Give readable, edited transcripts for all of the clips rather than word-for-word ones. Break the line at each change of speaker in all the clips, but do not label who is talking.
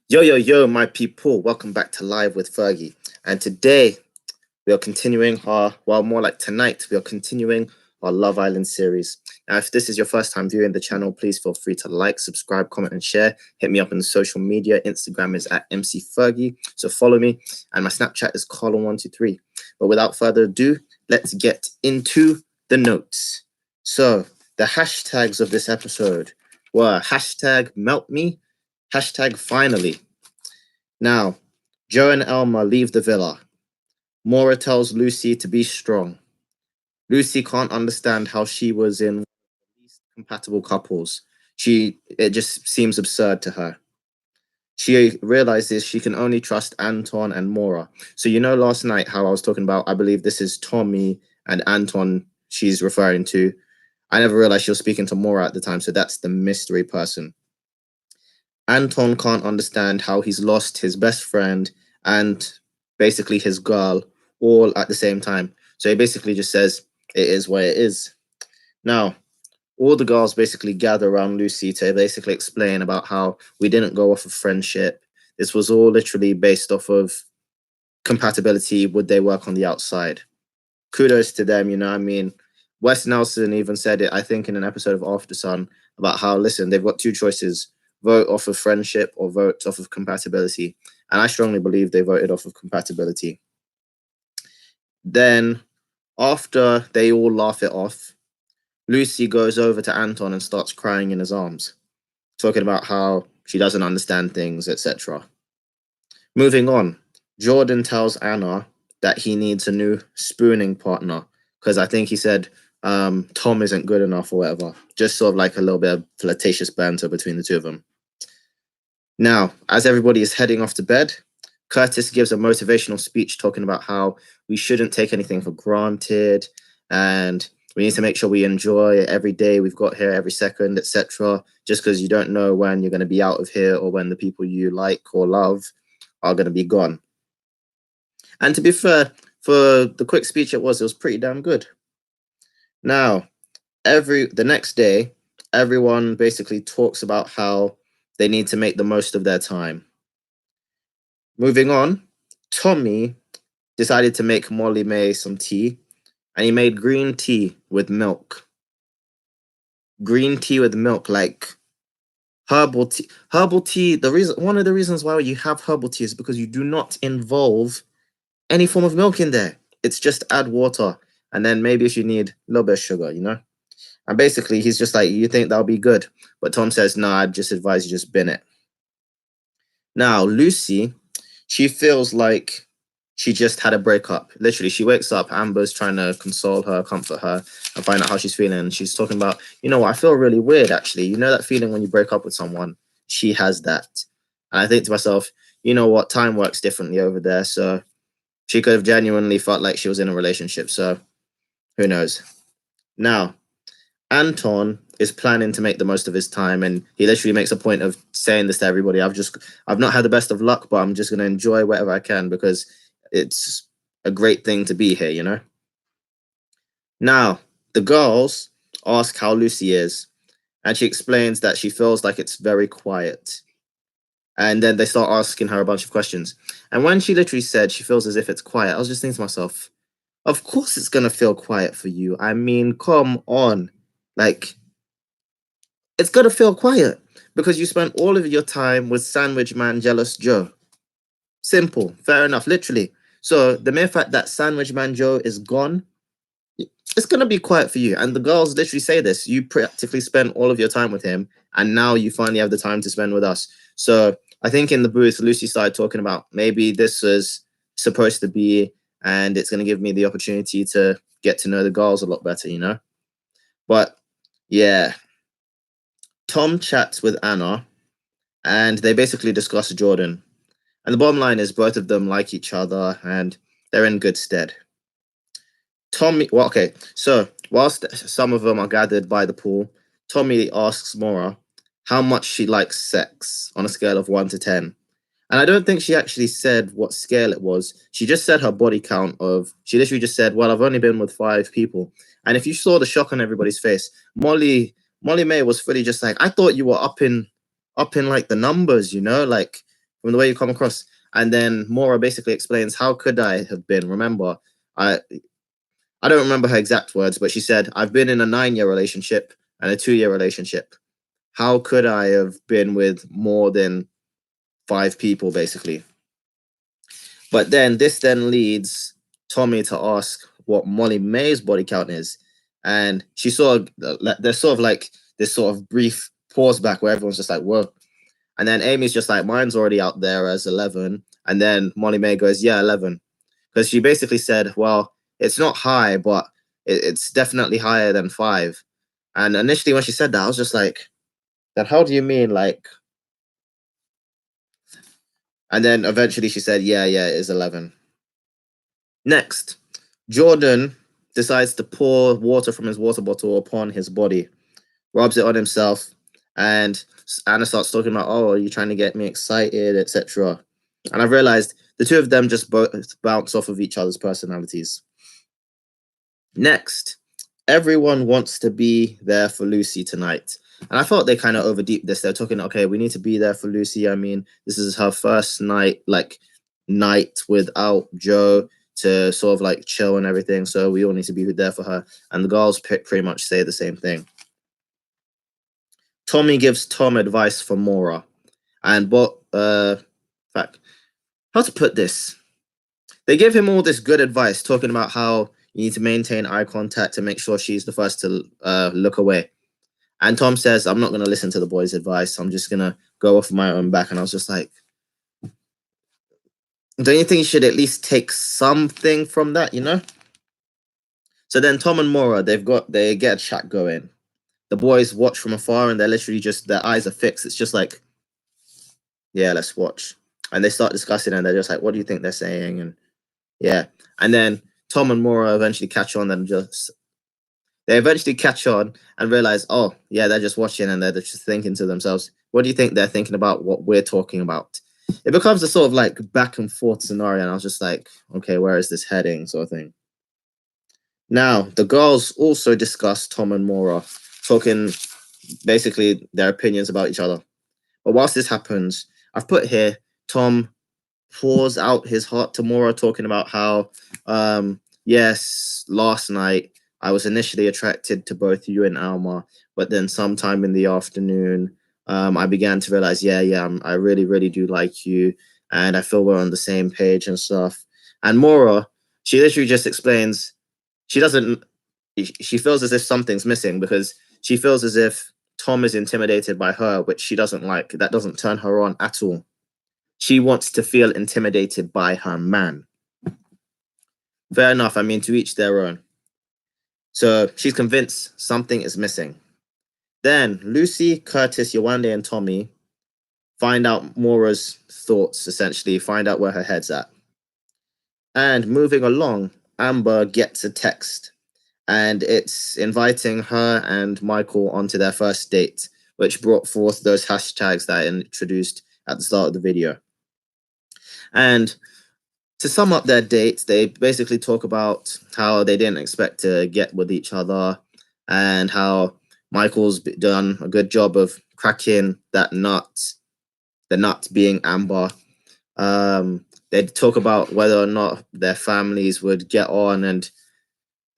Yo, yo, yo, my people, welcome back to Live with Fergie. And today we are continuing more like tonight, we are continuing our Love Island series. Now, if this is your first time viewing the channel, please feel free to like, subscribe, comment, and share. Hit me up on social media. Instagram is at MC Fergie, so follow me. And my Snapchat is Colin123. But without further ado, let's get into the notes. So, the hashtags of this episode were hashtag melt me, hashtag finally. Now, Joe and Elma leave the villa. Maura tells Lucie to be strong. Lucie can't understand how she was in the least compatible couples. It just seems absurd to her. She realizes she can only trust Anton and Maura. So last night how I was talking about, I believe this is Tommy and Anton she's referring to. I never realized she was speaking to Maura at the time, so that's the mystery person. Anton can't understand how he's lost his best friend and basically his girl all at the same time. So he basically just says, it is what it is. Now, all the girls basically gather around Lucie to basically explain about how we didn't go off of friendship. This was all literally based off of compatibility. Would they work on the outside? Kudos to them, I mean, Wes Nelson even said it, I think, in an episode of After Sun about how, listen, they've got two choices: vote off of friendship or vote off of compatibility. And I strongly believe they voted off of compatibility. Then, after they all laugh it off, Lucie goes over to Anton and starts crying in his arms, talking about how she doesn't understand things, etc. Moving on, Jordan tells Anna that he needs a new spooning partner because I think he said Tom isn't good enough or whatever. Just sort of like a little bit of flirtatious banter between the two of them. Now, as everybody is heading off to bed, Curtis gives a motivational speech talking about how we shouldn't take anything for granted and we need to make sure we enjoy every day we've got here, every second, etc. Just because you don't know when you're going to be out of here or when the people you like or love are going to be gone. And to be fair, for the quick speech it was pretty damn good. Now, the next day, everyone basically talks about how they need to make the most of their time. Moving on, Tommy decided to make Molly-mae some tea, and he made green tea with milk. Green tea with milk, like herbal tea. Herbal tea, one of the reasons why you have herbal tea is because you do not involve any form of milk in there. It's just add water, and then maybe if you need a little bit of sugar, And basically, he's just like, you think that'll be good? But Tom says, no, I'd just advise you just bin it. Now, Lucie, she feels like she just had a breakup. Literally, she wakes up, Amber's trying to console her, comfort her, and find out how she's feeling. And she's talking about, I feel really weird, actually. You know that feeling when you break up with someone? She has that. And I think to myself, you know what? Time works differently over there. So she could have genuinely felt like she was in a relationship. So who knows? Now, Anton is planning to make the most of his time, and he literally makes a point of saying this to everybody. I've not had the best of luck, but I'm just going to enjoy whatever I can because it's a great thing to be here, Now, the girls ask how Lucie is, and she explains that she feels like it's very quiet. And then they start asking her a bunch of questions. And when she literally said she feels as if it's quiet, I was just thinking to myself, of course it's going to feel quiet for you. I mean, come on. Like, it's going to feel quiet because you spent all of your time with Sandwich Man Jealous Joe. Simple. Fair enough. Literally. So the mere fact that Sandwich Man Joe is gone, it's going to be quiet for you. And the girls literally say this. You practically spent all of your time with him, and now you finally have the time to spend with us. So I think in the booth, Lucie started talking about maybe this was supposed to be, and it's going to give me the opportunity to get to know the girls a lot better, But yeah, Tom chats with Anna, and they basically discuss Jordan. And the bottom line is both of them like each other, and they're in good stead. Tommy, well, okay, so whilst some of them are gathered by the pool, Tommy asks Maura how much she likes sex on a scale of 1 to 10. And I don't think she actually said what scale it was. She just said her body count she literally just said, well, I've only been with 5 people. And if you saw the shock on everybody's face, Molly-mae was fully just like, I thought you were up in like the numbers, like from the way you come across. And then Mora basically explains, how could I have been? Remember, I don't remember her exact words, but she said, I've been in a 9-year relationship and a 2-year relationship. How could I have been with more than 5 people, basically? But then this then leads Tommy to ask what molly-mae's body count is. And she there's sort of like this sort of brief pause back where everyone's just like, whoa. And then Amy's just like, mine's already out there as 11. And then molly-mae goes, yeah, 11. Because she basically said, well, it's not high, but it's definitely higher than 5. And initially when she said that, I was just like, then how do you mean, like? And then eventually she said, yeah, it is 11. Next, Jordan decides to pour water from his water bottle upon his body, rubs it on himself, and Anna starts talking about, oh, are you trying to get me excited, etc. And I've realized the two of them just both bounce off of each other's personalities. Next, everyone wants to be there for Lucie tonight. And I thought they kind of overdeep this. They're talking, okay, we need to be there for Lucie. I mean, this is her first night without Joe to sort of like chill and everything. So we all need to be there for her. And the girls pretty much say the same thing. Tommy gives Tom advice for Mora. And how to put this? They give him all this good advice, talking about how you need to maintain eye contact and make sure she's the first to look away. And Tom says, I'm not going to listen to the boys' advice. I'm just going to go off my own back. And I was just like, don't you think you should at least take something from that, you know? So then Tom and Mora, they get a chat going. The boys watch from afar and they're literally just, their eyes are fixed. It's just like, yeah, let's watch. And they start discussing and they're just like, what do you think they're saying? And yeah. And then Tom and Mora eventually catch on and they eventually catch on and realize, oh, yeah, they're just watching and they're just thinking to themselves, what do you think they're thinking about what we're talking about? It becomes a sort of like back and forth scenario. And I was just like, okay, where is this heading, sort of thing. Now, the girls also discuss Tom and Mora, talking basically their opinions about each other. But whilst this happens, I've put here, Tom pours out his heart to Mora, talking about how, yes, last night, I was initially attracted to both you and Alma, but then sometime in the afternoon, I began to realize, I really, really do like you, and I feel we're on the same page and stuff. And Mora, she literally just explains, she feels as if something's missing because she feels as if Tom is intimidated by her, which she doesn't like. That doesn't turn her on at all. She wants to feel intimidated by her man. Fair enough. I mean, to each their own. So she's convinced something is missing. Then Lucie, Curtis, Yewande, and Tommy find out Mora's thoughts, essentially, find out where her head's at. And moving along, Amber gets a text, and it's inviting her and Michael onto their first date, which brought forth those hashtags that I introduced at the start of the video. And to sum up their date, they basically talk about how they didn't expect to get with each other and how Michael's done a good job of cracking that nut, the nut being Amber. They talk about whether or not their families would get on and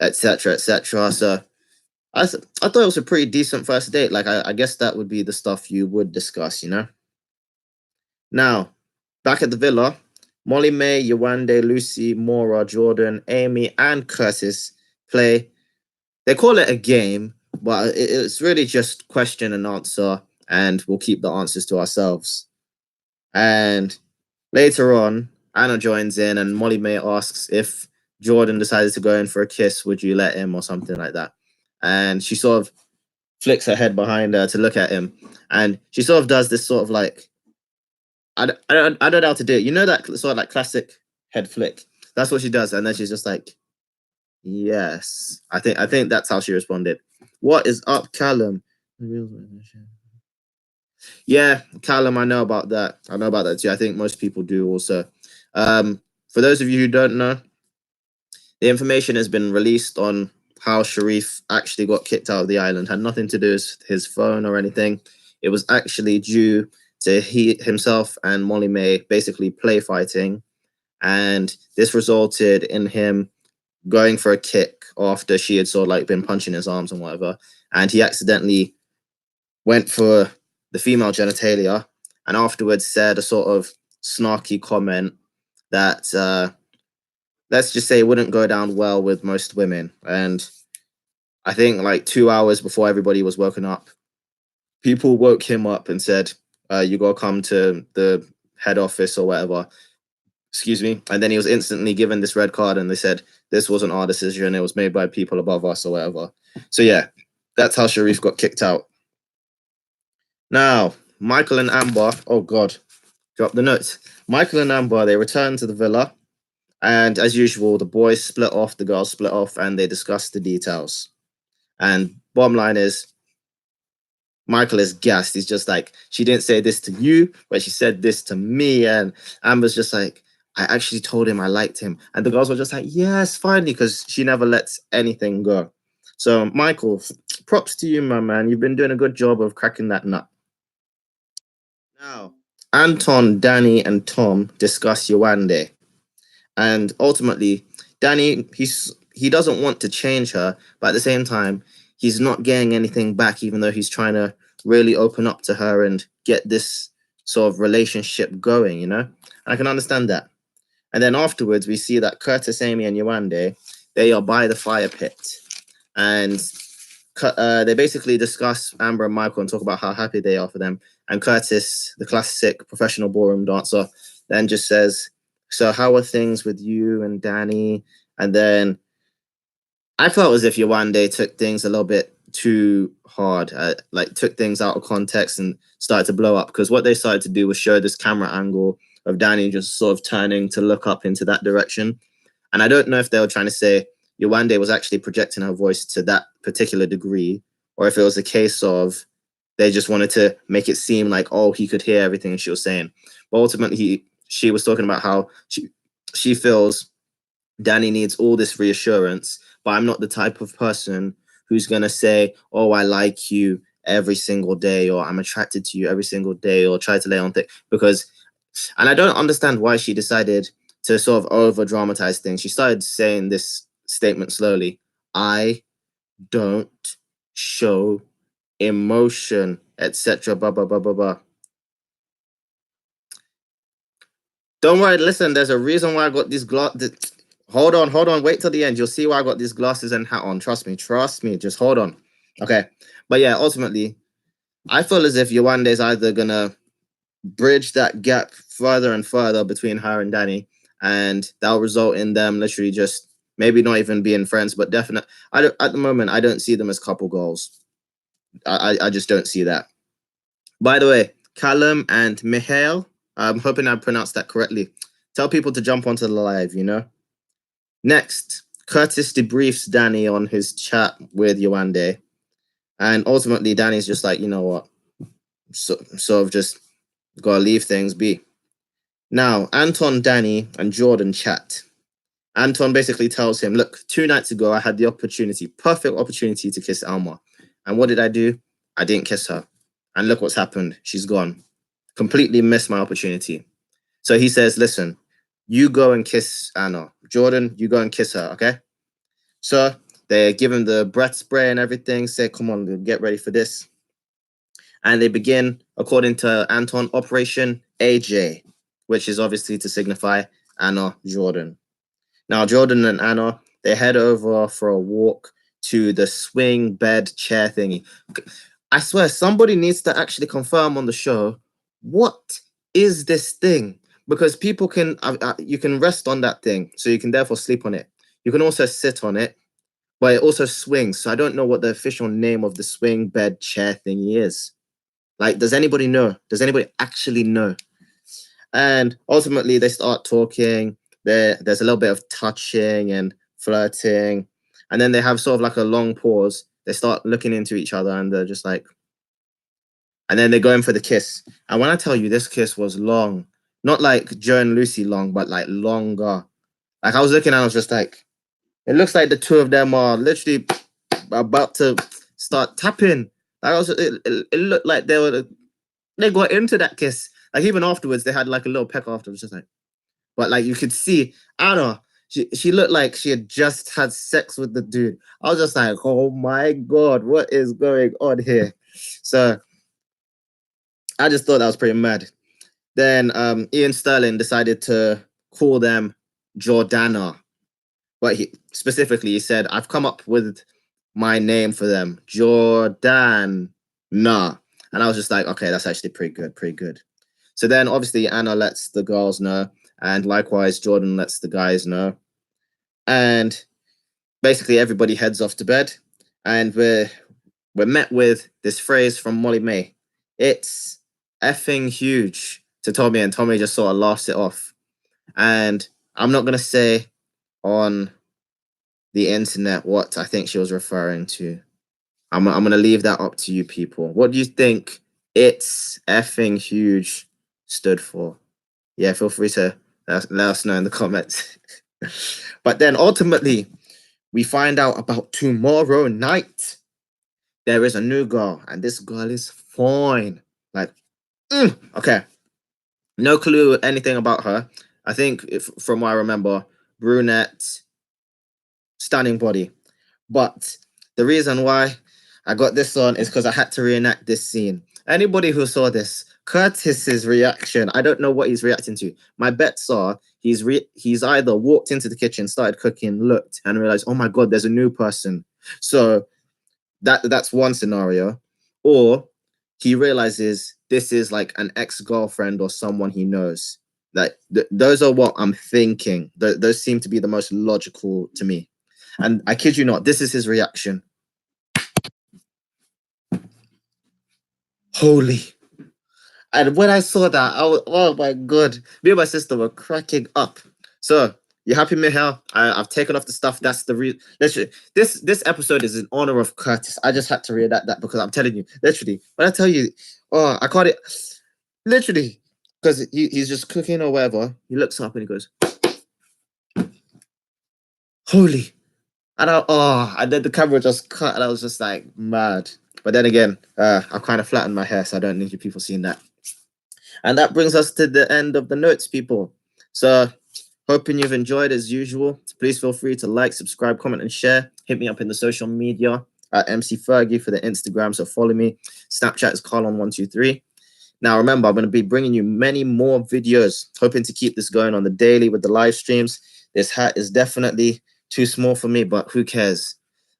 etc., etc. So I thought it was a pretty decent first date. Like, I guess that would be the stuff you would discuss, you know? Now, back at the villa, molly-mae, Yewande, Lucie, Mora, Jordan, Amy, and Curtis play. They call it a game, but it's really just question and answer, and we'll keep the answers to ourselves. And later on, Anna joins in, and molly-mae asks if Jordan decided to go in for a kiss, would you let him, or something like that. And she sort of flicks her head behind her to look at him, and she sort of does this sort of like, I don't know how to do it. You know that sort of like classic head flick? That's what she does. And then she's just like, yes. I think that's how she responded. What is up, Callum? Yeah, Callum, I know about that. I know about that too. I think most people do also. For those of you who don't know, the information has been released on how Sherif actually got kicked out of the island. Had nothing to do with his phone or anything. It was actually due So he himself and molly-mae basically play fighting, and this resulted in him going for a kick after she had sort of like been punching his arms and whatever, and he accidentally went for the female genitalia, and afterwards said a sort of snarky comment that let's just say wouldn't go down well with most women. And I think like 2 hours before everybody was woken up, people woke him up and said, you gotta come to the head office or whatever. Excuse me. And then he was instantly given this red card, and they said this wasn't our decision, it was made by people above us or whatever. So yeah, that's how Sherif got kicked out. Now, Michael and Amber, oh god, drop the notes. Michael and Amber, they returned to the villa, and as usual, the boys split off, the girls split off, and they discussed the details. And bottom line is, Michael is gassed. He's just like, she didn't say this to you, but she said this to me. And Amber's just like, I actually told him I liked him. And the girls were just like, yes, finally, because she never lets anything go. So, Michael, props to you, my man. You've been doing a good job of cracking that nut. Now, Anton, Danny, and Tom discuss Yewande. And ultimately, Danny, he doesn't want to change her, but at the same time, he's not getting anything back, even though he's trying to really open up to her and get this sort of relationship going, you know? And I can understand that. And then afterwards, we see that Curtis, Amy, and Yewande, they are by the fire pit. And they basically discuss Amber and Michael and talk about how happy they are for them. And Curtis, the classic professional ballroom dancer, then just says, so how are things with you and Danny? And then I felt as if Yewande took things a little bit too hard, like took things out of context and started to blow up, because what they started to do was show this camera angle of Danny just sort of turning to look up into that direction. And I don't know if they were trying to say Yewande was actually projecting her voice to that particular degree, or if it was a case of they just wanted to make it seem like, oh, he could hear everything she was saying. But ultimately, she was talking about how she feels Danny needs all this reassurance, but I'm not the type of person who's going to say, oh, I like you every single day, or I'm attracted to you every single day, or try to lay on thick, because, and I don't understand why she decided to sort of over dramatize things. She started saying this statement slowly: I don't show emotion, etc. Blah, blah, blah, blah, blah. Don't worry, listen, there's a reason why I got these glasses. Hold on, wait till the end. You'll see why I got these glasses and hat on. Trust me, just hold on. Okay. But yeah, ultimately, I feel as if Yewande is either going to bridge that gap further and further between her and Danny, and that'll result in them literally just maybe not even being friends, but definitely, at the moment, I don't see them as couple goals. I just don't see that. By the way, Callum and Mihail, I'm hoping I pronounced that correctly. Tell people to jump onto the live, you know? Next, Curtis debriefs Danny on his chat with Yewande. And ultimately, Danny's just like, you know what? Sort of just gotta leave things be. Now, Anton, Danny, and Jordan chat. Anton basically tells him, look, 2 nights ago, I had the perfect opportunity to kiss Alma. And what did I do? I didn't kiss her. And look what's happened. She's gone. Completely missed my opportunity. So he says, listen, you go and kiss Anna. Jordan, you go and kiss her, okay? So they give him the breath spray and everything, say, come on, get ready for this. And they begin, according to Anton, Operation AJ, which is obviously to signify Anna Jordan. Now, Jordan and Anna, they head over for a walk to the swing bed chair thingy. I swear, somebody needs to actually confirm on the show, what is this thing? Because people can, you can rest on that thing, so you can therefore sleep on it. You can also sit on it, but it also swings. So I don't know what the official name of the swing bed chair thingy is. Like, does anybody know? Does anybody actually know? And ultimately, they start talking. There's a little bit of touching and flirting. And then they have sort of like a long pause. They start looking into each other, and they're just like, and then they go in for the kiss. And when I tell you, this kiss was long, not like Joe and Lucie long, but like longer. Like, I was looking and I was just like, it looks like the two of them are literally about to start tapping. Like, it looked like they were they got into that kiss. Like even afterwards, they had like a little peck afterwards, just like, but like you could see Anna, she looked like she had just had sex with the dude. I was just like, oh my god, what is going on here? So I just thought that was pretty mad. Then Ian Sterling decided to call them Jordana, but he said, I've come up with my name for them, Jordana. And I was just like, okay, that's actually pretty good, pretty good. So then obviously Anna lets the girls know, and likewise Jordan lets the guys know. And basically everybody heads off to bed, and we're met with this phrase from molly-mae. It's effing huge to Tommy, and Tommy just sort of laughs it off. And I'm not gonna say on the internet what I think she was referring to. I'm gonna leave that up to you people. What do you think it's effing huge stood for? Yeah, feel free to let us know in the comments. But then ultimately, we find out about tomorrow night. There is a new girl, and this girl is fine. Like, okay. No clue anything about her. I think, from what I remember, brunette, stunning body. But the reason why I got this on is because I had to reenact this scene. Anybody who saw this, Curtis's reaction, I don't know what he's reacting to. My bets are he's either walked into the kitchen, started cooking, looked, and realized, oh my god, there's a new person. So that's one scenario. Or he realizes this is like an ex-girlfriend or someone he knows. Like those are what I'm thinking. Those seem to be the most logical to me. And I kid you not, this is his reaction. Holy. And when I saw that, I was, oh my god. Me and my sister were cracking up. So, you happy, Mihail? I've taken off the stuff. That's the real. Literally, this episode is in honor of Curtis. I just had to read that because I'm telling you, literally, when I tell you, oh, I can't. Literally, because he's just cooking or whatever. He looks up and he goes, "Holy!" And then the camera just cut, and I was just like mad. But then again, I've kind of flattened my hair, so I don't need you people seeing that. And that brings us to the end of the notes, people. So, hoping you've enjoyed as usual. Please feel free to like, subscribe, comment, and share. Hit me up in the social media at MC Fergie for the Instagram, so follow me. Snapchat is Carlon123. Now, remember, I'm going to be bringing you many more videos, hoping to keep this going on the daily with the live streams. This hat is definitely too small for me, but who cares?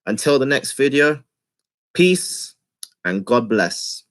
Until the next video, peace and God bless.